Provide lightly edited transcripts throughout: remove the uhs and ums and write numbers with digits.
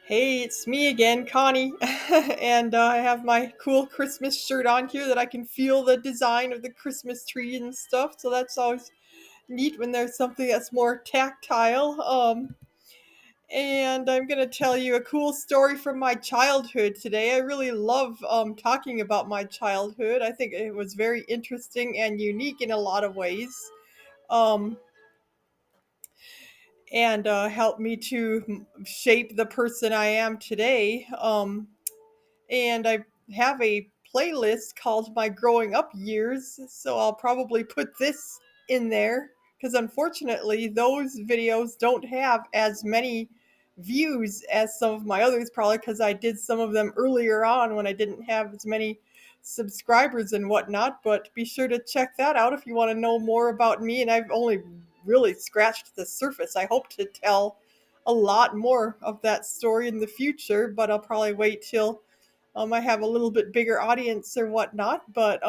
Hey, it's me again, Connie, and I have my cool Christmas shirt on here that I can feel the design of the Christmas tree and stuff. So that's always neat when there's something that's more tactile. And I'm gonna tell you a cool story from my childhood today. I really love talking about my childhood. I think it was very interesting and unique in a lot of ways. Um, and helped me to shape the person I am today. And I have a playlist called My Growing Up Years, so I'll probably put this in there because unfortunately those videos don't have as many views as some of my others, probably because I did some of them earlier on when I didn't have as many subscribers and whatnot. But be sure to check that out if you want to know more about me, and I've only really scratched the surface. I hope to tell a lot more of that story in the future, but I'll probably wait till I have a little bit bigger audience or whatnot, but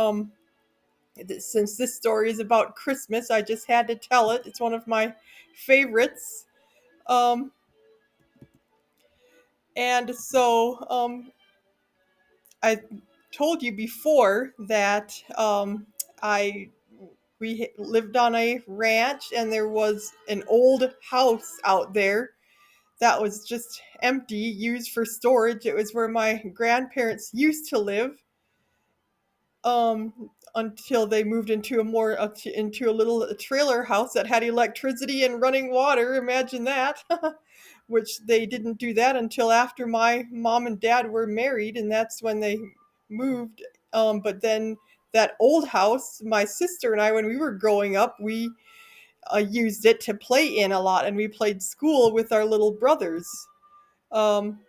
since this story is about Christmas, I just had to tell it. It's one of my favorites. Um, and so I told you before that I lived on a ranch, and there was an old house out there that was just empty, used for storage. It was where my grandparents used to live until they moved into into a little trailer house that had electricity and running water. Imagine that. Which they didn't do that until after my mom and dad were married, and that's when they moved. But then that old house, my sister and I, when we were growing up, we used it to play in a lot, and we played school with our little brothers. Um,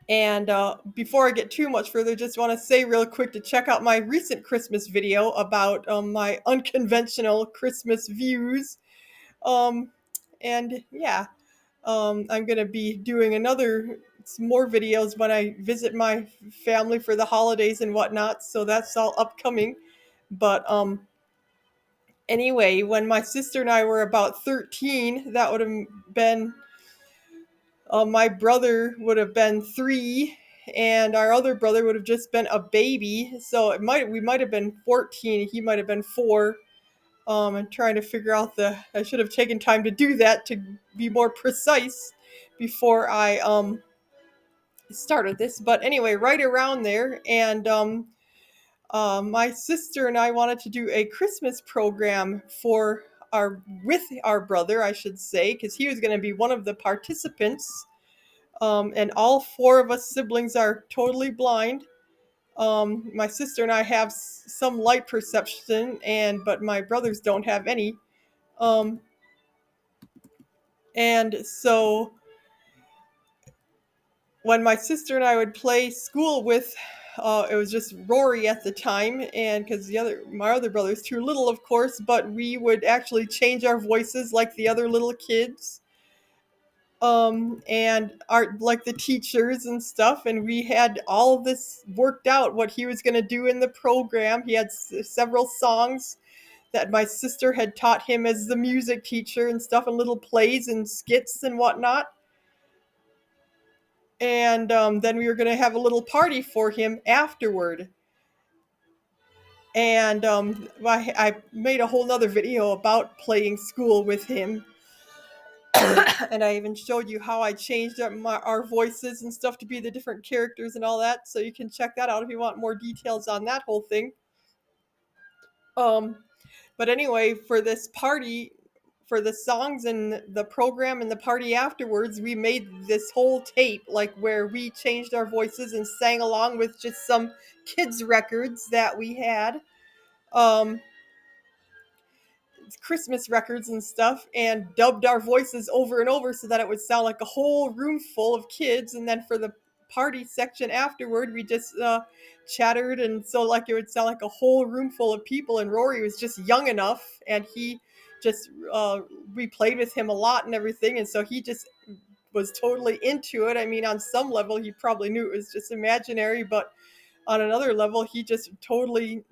And before I get too much further, just want to say real quick to check out my recent Christmas video about my unconventional Christmas views. Um, and yeah, I'm going to be doing some more videos when I visit my family for the holidays and whatnot. So that's all upcoming. But anyway, when my sister and I were about 13, that would have been my brother would have been 3, and our other brother would have just been a baby. So we might have been 14. He might have been 4. And trying to figure out I should have taken time to do that to be more precise before I started this. But anyway, right around there, and my sister and I wanted to do a Christmas program with our brother, I should say, because he was going to be one of the participants, and all 4 of us siblings are totally blind. My sister and I have some light perception, but my brothers don't have any. Um, and so when my sister and I would play school with, it was just Rory at the time, and because my other brother is too little, of course, but we would actually change our voices like the other little kids, and art like the teachers and stuff, and we had all of this worked out what he was going to do in the program. He had several songs that my sister had taught him as the music teacher and stuff, and little plays and skits and whatnot. And then we were going to have a little party for him afterward. And I made a whole nother video about playing school with him, and I even showed you how I changed our voices and stuff to be the different characters and all that. So you can check that out if you want more details on that whole thing. Um, but anyway, for this party, for the songs and the program and the party afterwards, we made this whole tape, like where we changed our voices and sang along with just some kids' records that we had. Um, Christmas records and stuff, and dubbed our voices over and over so that it would sound like a whole room full of kids. And then for the party section afterward, we just chattered, and so like it would sound like a whole room full of people. And Rory was just young enough, and he just we played with him a lot and everything, and so he just was totally into it. I mean, on some level, he probably knew it was just imaginary, but on another level, he just totally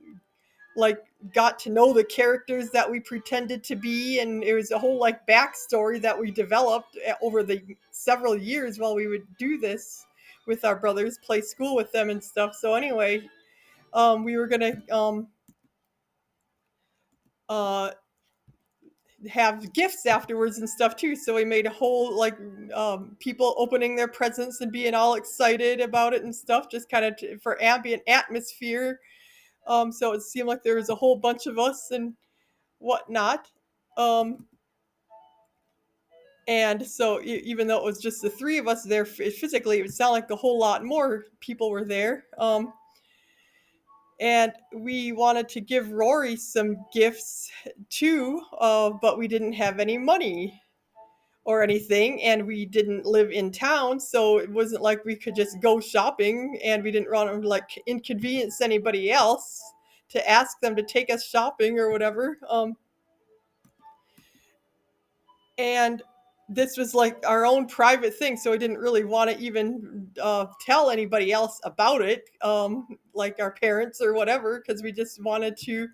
like got to know the characters that we pretended to be, and it was a whole like backstory that we developed over the several years while we would do this with our brothers, play school with them and stuff. So anyway, we were gonna uh have gifts afterwards and stuff too. So we made a whole like people opening their presents and being all excited about it and stuff, just kind of for ambient atmosphere. So it seemed like there was a whole bunch of us and whatnot. Um, and so even though it was just the three of us there physically, it would sound like a whole lot more people were there. And we wanted to give Rory some gifts too, but we didn't have any money or anything, and we didn't live in town, so it wasn't like we could just go shopping, and we didn't want to like inconvenience anybody else to ask them to take us shopping or whatever. And this was like our own private thing, so we didn't really want to even tell anybody else about it, like our parents or whatever, because we just wanted to.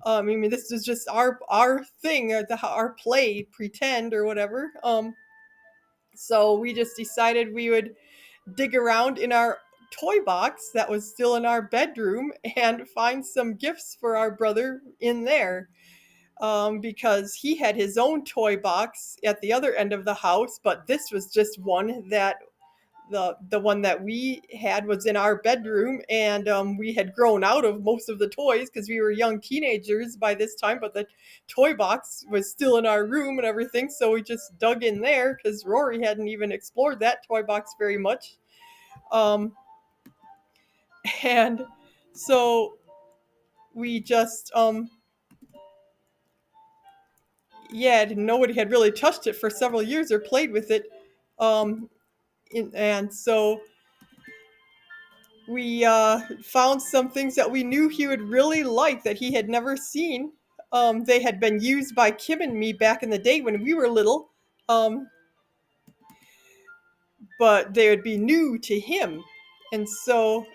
I mean, this is just our thing, our play, pretend or whatever. So we just decided we would dig around in our toy box that was still in our bedroom and find some gifts for our brother in there, because he had his own toy box at the other end of the house, but this was just one that the one that we had was in our bedroom, and we had grown out of most of the toys because we were young teenagers by this time, but the toy box was still in our room and everything, so we just dug in there because Rory hadn't even explored that toy box very much. um, and so we just yeah, nobody had really touched it for several years or played with it. um, and so we found some things that we knew he would really like that he had never seen. They had been used by Kim and me back in the day when we were little, um, but they would be new to him. And so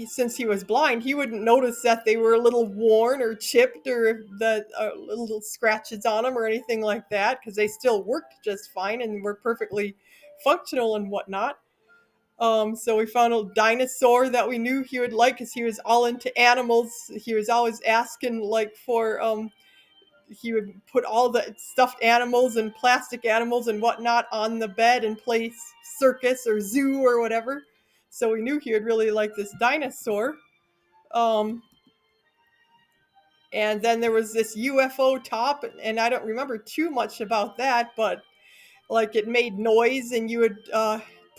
since he was blind, he wouldn't notice that they were a little worn or chipped or the little scratches on them or anything like that, because they still worked just fine and were perfectly functional and whatnot. So we found a dinosaur that we knew he would like because he was all into animals. He was always asking like for he would put all the stuffed animals and plastic animals and whatnot on the bed and play circus or zoo or whatever. So we knew he would really like this dinosaur. Um, and then there was this UFO top, and I don't remember too much about that, but like it made noise and you would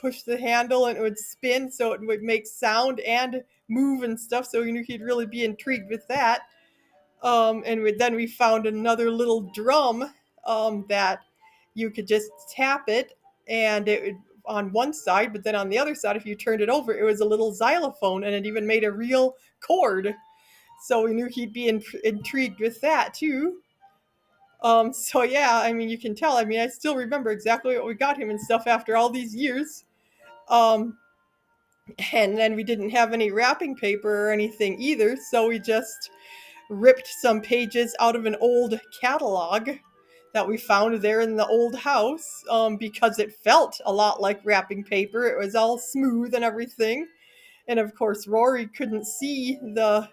push the handle and it would spin, so it would make sound and move and stuff, so we knew he'd really be intrigued with that. Then we found another little drum that you could just tap it, and it would on one side, but then on the other side if you turned it over it was a little xylophone, and it even made a real chord, so we knew he'd be intrigued with that too. So yeah, I mean, you can tell. I mean, I still remember exactly what we got him and stuff after all these years. Um, and then we didn't have any wrapping paper or anything either, so we just ripped some pages out of an old catalog that we found there in the old house, because it felt a lot like wrapping paper. It was all smooth and everything. And of course, Rory couldn't see the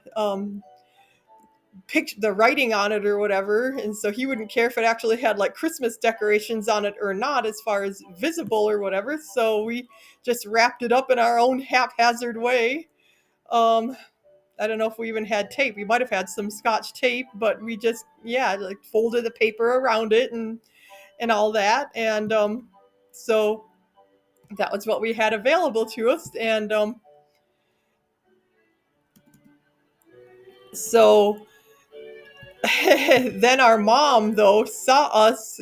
writing on it or whatever, and so he wouldn't care if it actually had like Christmas decorations on it or not as far as visible or whatever, so we just wrapped it up in our own haphazard way. um I don't know if we even had tape. We might have had some scotch tape, but we just, yeah, like folded the paper around it and all that, and so that was what we had available to us. And so then our mom though saw us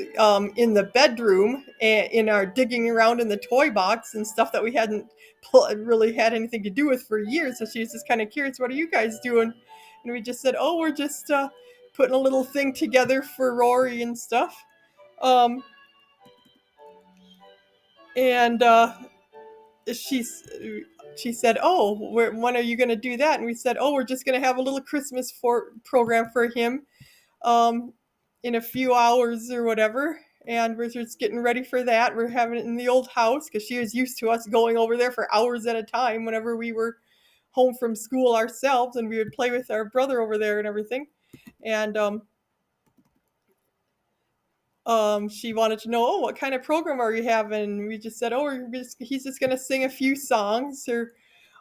in the bedroom in our digging around in the toy box and stuff that we hadn't really had anything to do with for years, so she was just kind of curious, what are you guys doing? And we just said, oh, we're just putting a little thing together for Rory and stuff. um, and she's she said, "Oh, when are you going to do that?" And we said, "Oh, we're just going to have a little Christmas program for him um, in a few hours or whatever." And we're just getting ready for that. We're having it in the old house because she was used to us going over there for hours at a time whenever we were home from school ourselves, and we would play with our brother over there and everything. And she wanted to know, "Oh, what kind of program are you having?" And we just said, "Oh, he's just going to sing a few songs or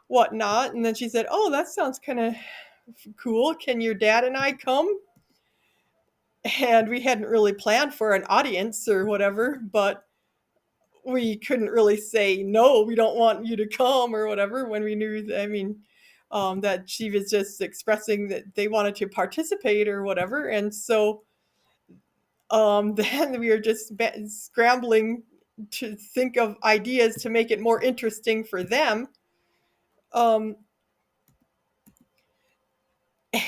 whatnot." And then she said, "Oh, that sounds kind of cool. Can your dad and I come?" And we hadn't really planned for an audience or whatever, but we couldn't really say no, we don't want you to come or whatever when we knew that, that she was just expressing that they wanted to participate or whatever. And so then we were just scrambling to think of ideas to make it more interesting for them. Um,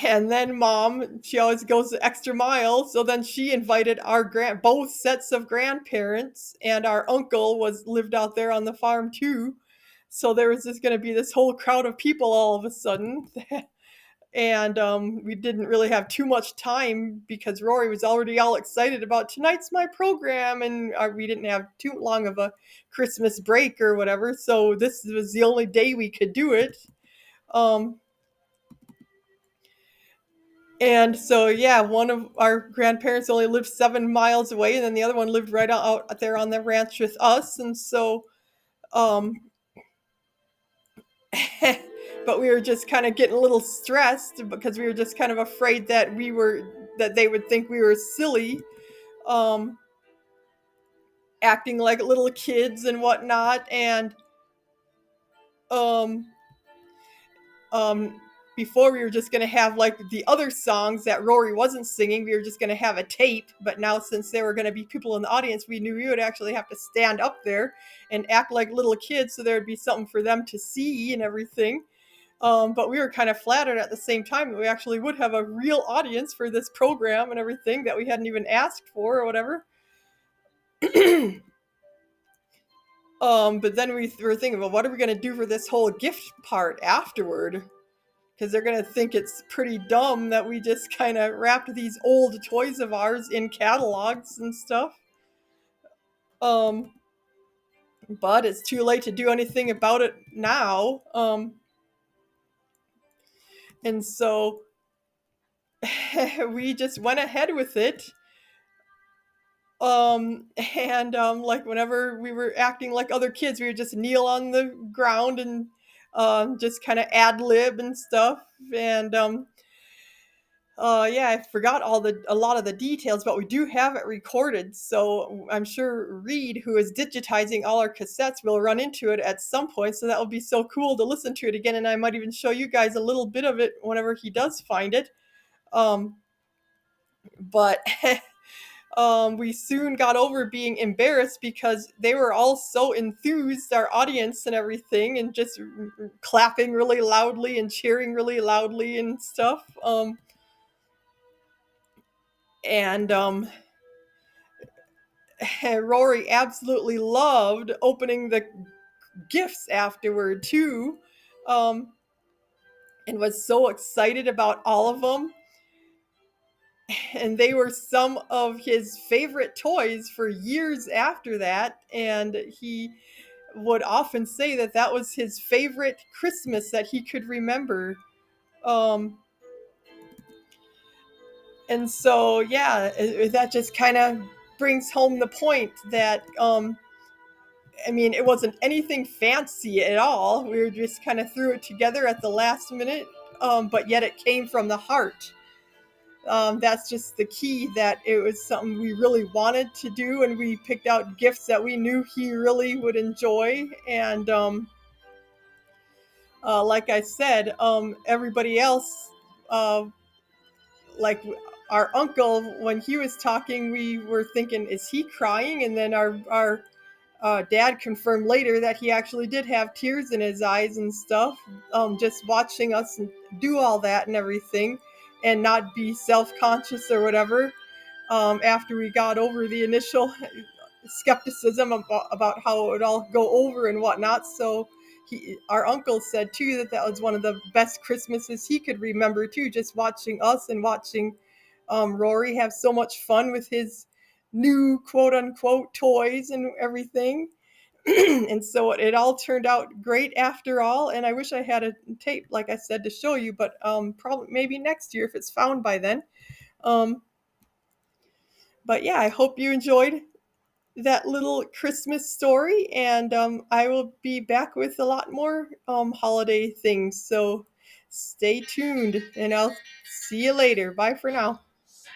and then mom, she always goes the extra mile. So then she invited our both sets of grandparents, and our uncle was lived out there on the farm too. So there was just going to be this whole crowd of people all of a sudden. And we didn't really have too much time because Rory was already all excited about tonight's my program, and we didn't have too long of a Christmas break or whatever. So this was the only day we could do it. Um, And so, yeah, one of our grandparents only lived 7 miles away, and then the other one lived right out there on the ranch with us. And so, um, but we were just kind of getting a little stressed because we were just kind of afraid that that they would think we were silly, um, acting like little kids and whatnot. And um, um, before we were just going to have like the other songs that Rory wasn't singing, we were just going to have a tape. But now, since there were going to be people in the audience, we knew we would actually have to stand up there and act like little kids, so there would be something for them to see and everything. But we were kind of flattered at the same time that we actually would have a real audience for this program and everything that we hadn't even asked for or whatever. But then we were thinking, well, what are we going to do for this whole gift part afterward? Because they're going to think it's pretty dumb that we just kind of wrapped these old toys of ours in catalogs and stuff. Um, but it's too late to do anything about it now. And so we just went ahead with it. And like whenever we were acting like other kids, we would just kneel on the ground and just kind of ad lib and stuff. And yeah, I forgot a lot of the details, but we do have it recorded. So I'm sure Reed, who is digitizing all our cassettes, will run into it at some point. So that will be so cool to listen to it again, and I might even show you guys a little bit of it whenever he does find it. Um, but we soon got over being embarrassed because they were all so enthused, our audience and everything, and just clapping really loudly and cheering really loudly and stuff. And Rory absolutely loved opening the gifts afterward too, um, and was so excited about all of them. And they were some of his favorite toys for years after that. And he would often say that that was his favorite Christmas that he could remember. Um, and so, yeah, that just kind of brings home the point that it wasn't anything fancy at all. We were just kind of threw it together at the last minute, but yet it came from the heart. That's just the key, that it was something we really wanted to do, and we picked out gifts that we knew he really would enjoy. And like I said, everybody else, uh, like our uncle, when he was talking, we were thinking, is he crying? And then our dad confirmed later that he actually did have tears in his eyes and stuff, just watching us do all that and everything, and not be self-conscious or whatever. After we got over the initial skepticism about how it would all go over and whatnot. So our uncle said too that that was one of the best Christmases he could remember too, just watching us and watching Rory have so much fun with his new quote unquote toys and everything. And so it all turned out great after all. And I wish I had a tape, like I said, to show you, but probably maybe next year if it's found by then. Um, but yeah, I hope you enjoyed that little Christmas story, and I will be back with a lot more holiday things. So stay tuned, and I'll see you later. Bye for now.